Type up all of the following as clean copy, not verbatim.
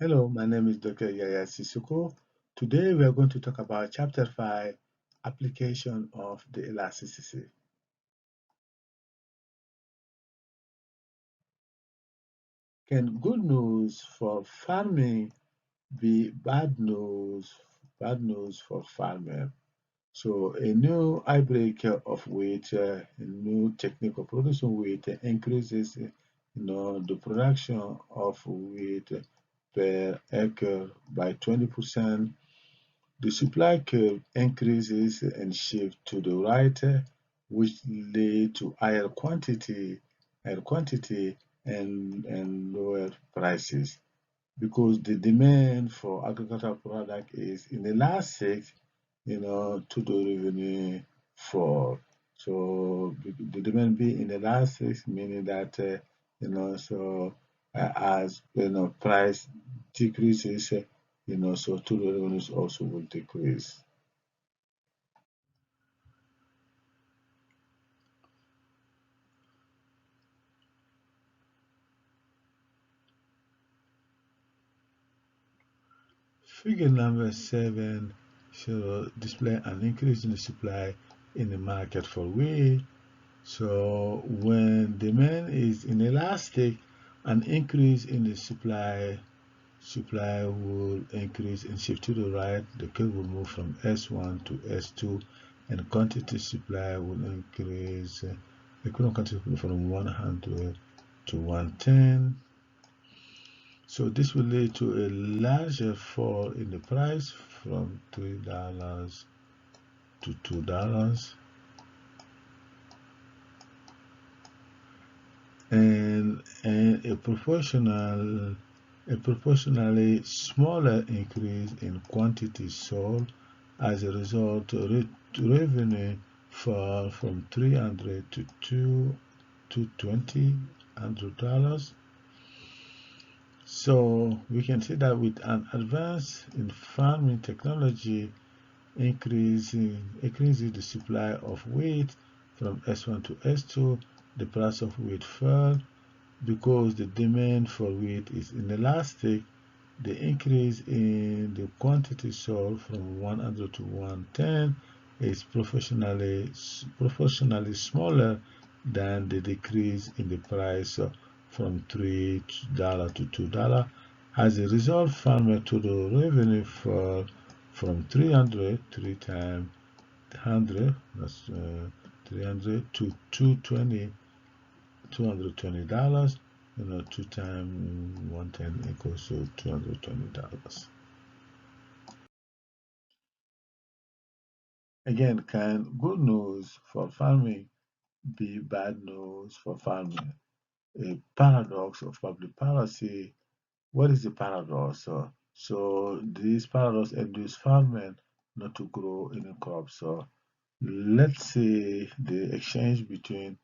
Hello, my name is Dr. Yaya Sisuko. Today we are going to talk about Chapter 5, Application of the Elasticity. Can good news for farming be bad news for farmer? So a new outbreak of wheat, a new technique of producing wheat increases, the production of wheat per acre by 20%. The supply curve increases and shifts to the right, which lead to higher quantity and lower prices because the demand for agricultural product is inelastic, to the revenue fall. So the demand being inelastic, meaning that as price decreases, so total revenues also will decrease. Figure number 7 should display an increase in the supply in the market for wheat. So when demand is inelastic, an increase in the supply will increase and shift to the right. The curve will move from S1 to S2, and quantity supply will increase. Equivalent quantity from 100 to 110. So this will lead to a larger fall in the price from $3 to $2, and a proportionally smaller increase in quantity sold. As a result, revenue fall from 300 to 220 $100. So we can see that with an advance in farming technology, increasing the supply of wheat from S1 to S2, the price of wheat fell because the demand for wheat is inelastic. The increase in the quantity sold from 100 to 110 is proportionally smaller than the decrease in the price from $3 to $2. As a result, farmer total revenue fell from 300, 100, that's 300 to 220 $220. 2 times 110 equals to $220. Again, can good news for farming be bad news for farming? A paradox of public policy. What is the paradox? So this paradox induces farmers not to grow any crops. So let's say the exchange between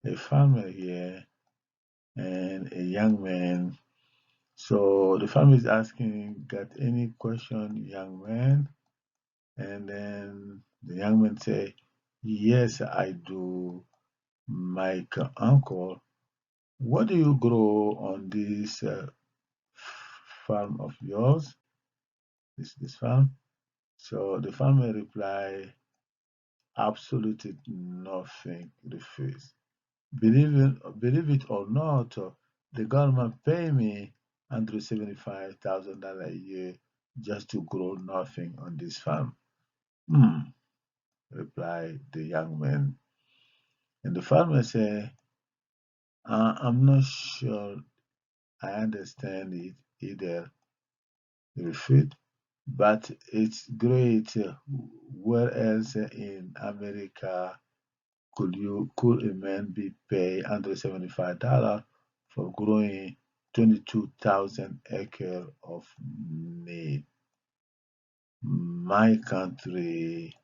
a farmer here and a young man. So the farmer is asking, got any question, young man? And then the young man say, yes, I do. My uncle, what do you grow on this farm of yours? This farm? So the farmer reply, absolutely nothing. Refuse. Believe it or not, the government pay me $175,000 a year just to grow nothing on this farm. Hmm, replied the young man. And the farmer said, I'm not sure I understand it either. Refute, but it's great. Where else in America could a man be paid $175 for growing 22,000 acres of meat? My country,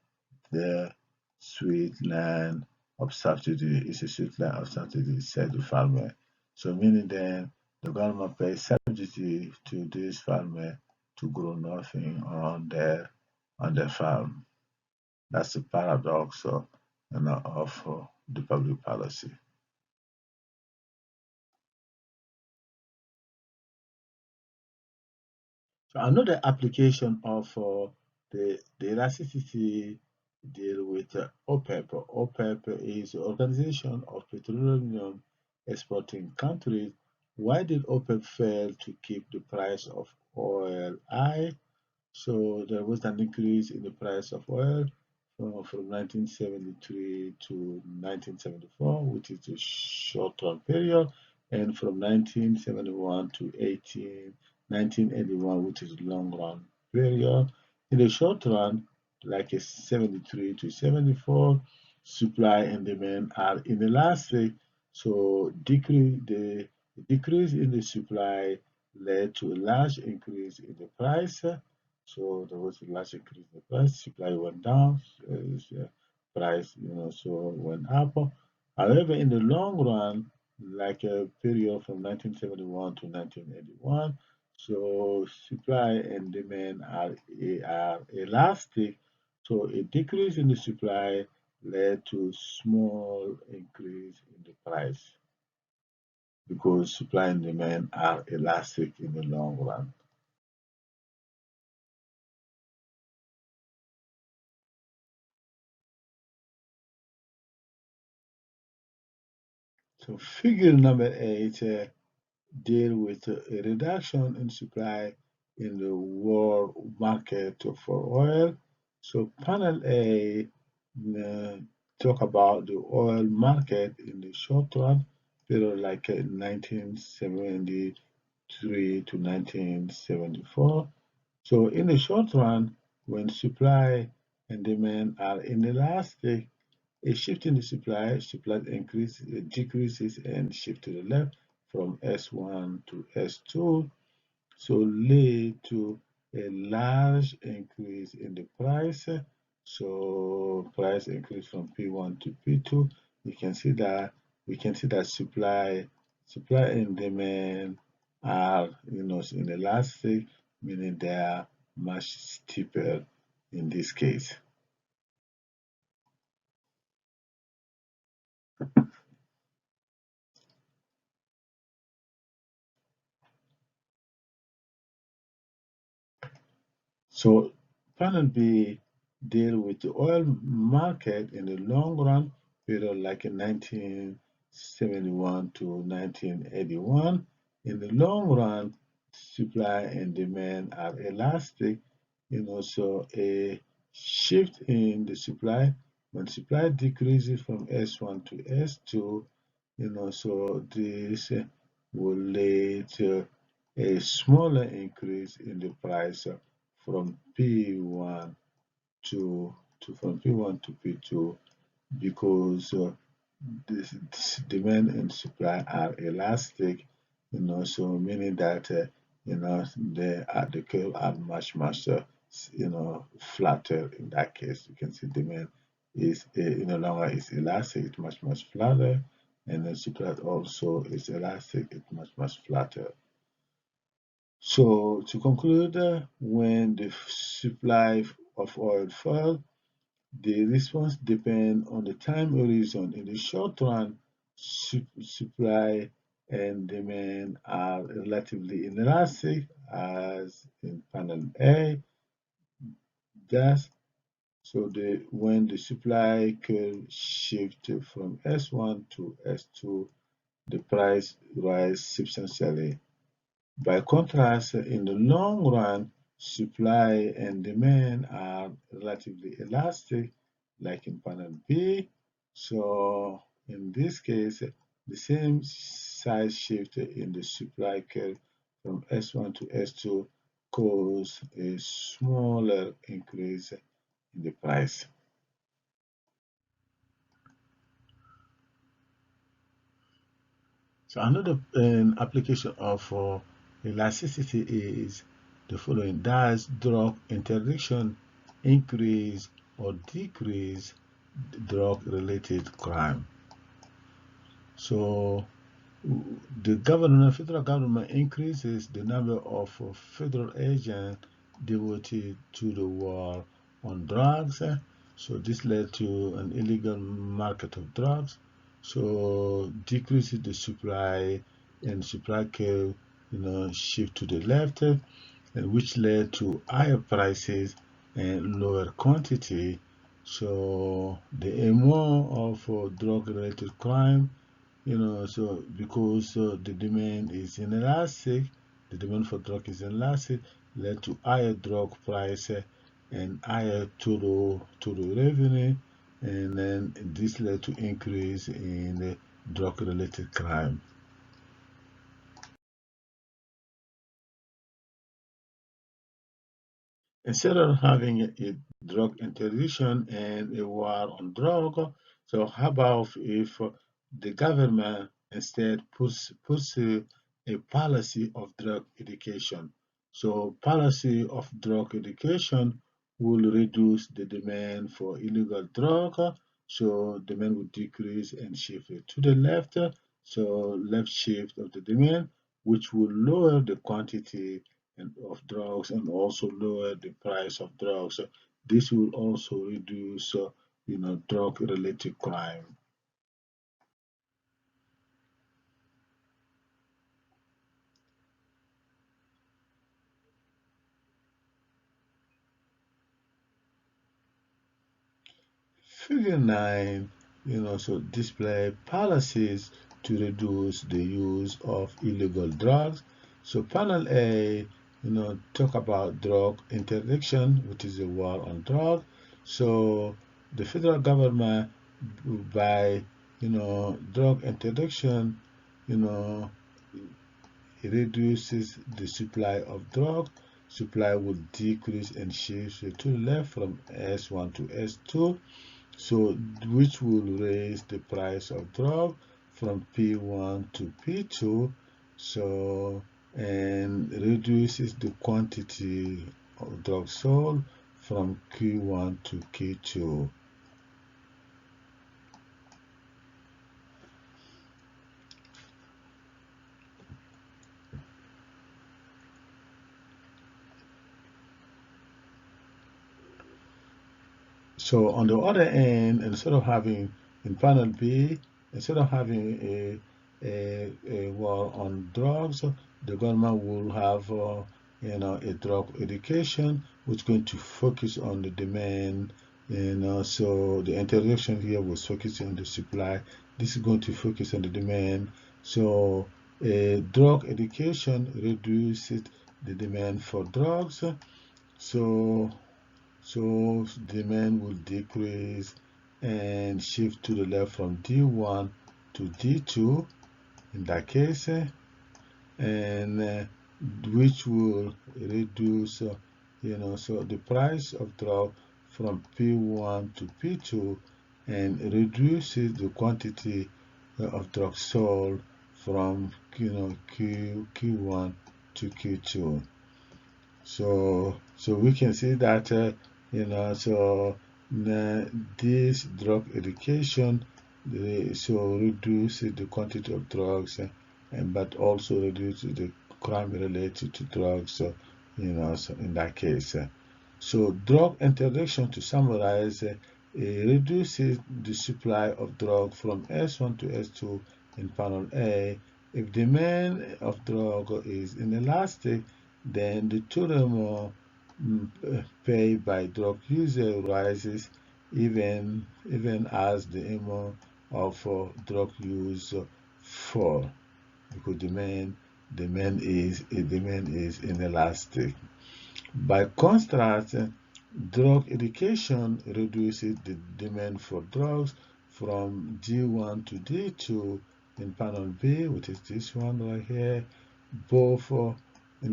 the sweet land of subsidy, is a sweet land of subsidy, said the farmer. So meaning then the government pays subsidy to this farmer to grow nothing on their farm. That's the paradox of the public policy. So another application of the elasticity deal with OPEP. OPEP is the Organization of Petroleum Exporting Countries. Why did OPEP fail to keep the price of oil high? So there was an increase in the price of oil from 1973 to 1974, which is a short-term period, and from 1971 to 1981, which is a long-run period. In the short run, like a 73 to 74, supply and demand are inelastic. So the decrease in the supply led to a large increase in the price. So there was a large increase in the price. Supply went down, price, so went up. However, in the long run, like a period from 1971 to 1981, so supply and demand are elastic. So a decrease in the supply led to small increase in the price because supply and demand are elastic in the long run. So figure number 8 deal with a reduction in supply in the world market for oil. So panel A uh, talk about the oil market in the short run, period like 1973 to 1974. So in the short run, when supply and demand are inelastic, a shift in the supply decreases and shift to the left from S1 to S2, so lead to a large increase in the price. So price increase from P1 to P2. You can see that we can see that supply and demand are inelastic, meaning they are much steeper in this case. So panel B deal with the oil market in the long run period like in 1971 to 1981. In the long run, supply and demand are elastic. So a shift in the supply when supply decreases from S1 to S2, so this will lead to a smaller increase in the price from P1 from P1 to P2 because this demand and supply are elastic, so meaning that the curve are much flatter in that case. You can see demand is no longer is elastic, it's much flatter, and then supply also is elastic, it's much flatter. So to conclude, when the supply of oil falls, the response depends on the time horizon. In the short run, supply and demand are relatively inelastic, as in panel A. Thus, when the supply curve shifts from S1 to S2, the price rises substantially. By contrast, in the long run, supply and demand are relatively elastic, like in panel B. So in this case, the same size shift in the supply curve from S1 to S2 cause a smaller increase in the price. So another application of elasticity is the following. Does drug interdiction increase or decrease drug-related crime? So federal government increases the number of federal agents devoted to the war on drugs. So this led to an illegal market of drugs. So decreases the supply and supply curve, shift to the left. and which led to higher prices and lower quantity. So the more of drug-related crime, so because the demand is inelastic, the demand for drug is inelastic, led to higher drug price and higher total revenue, and then this led to increase in drug-related crime. Instead of having a drug interdiction and a war on drug, so how about if the government instead puts a policy of drug education? So policy of drug education will reduce the demand for illegal drug, so demand will decrease and shift it to the left, so left shift of the demand, which will lower the quantity and of drugs and also lower the price of drugs. So this will also reduce, drug-related crime. Figure 9, so display policies to reduce the use of illegal drugs. So panel A, talk about drug interdiction, which is a war on drugs. So the federal government, by, drug interdiction, you know, it reduces the supply of drug. Supply will decrease and shift to the left from S1 to S2, so which will raise the price of drug from P1 to P2, so and reduces the quantity of drug sold from Q1 to Q2. So on the other end, instead of having in panel B, instead of having a war on drugs, the government will have a drug education, which is going to focus on the demand. So the intervention here was focusing on the supply. This is going to focus on the demand. So drug education reduces the demand for drugs. So demand will decrease and shift to the left from D1 to D2 in that case, and which will reduce, so the price of drug from P1 to P2 and reduces the quantity of drug sold from, Q1 to Q2. So we can see that so this drug education so reduces the quantity of drugs and but also reduces the crime related to drugs. So so in that case, so drug interdiction, to summarize, it reduces the supply of drug from S1 to S2 in panel A. If demand of drug is inelastic, then the total paid by drug user rises even as the amount of drug use fall because demand is inelastic. By contrast, drug education reduces the demand for drugs from D1 to D2 in panel B, which is this one right here. Both,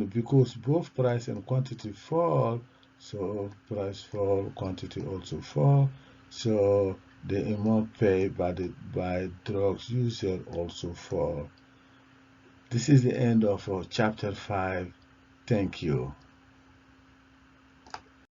because both price and quantity fall, so price fall, quantity also fall. So the amount paid by drugs user also fall. This is the end of chapter 5. Thank you.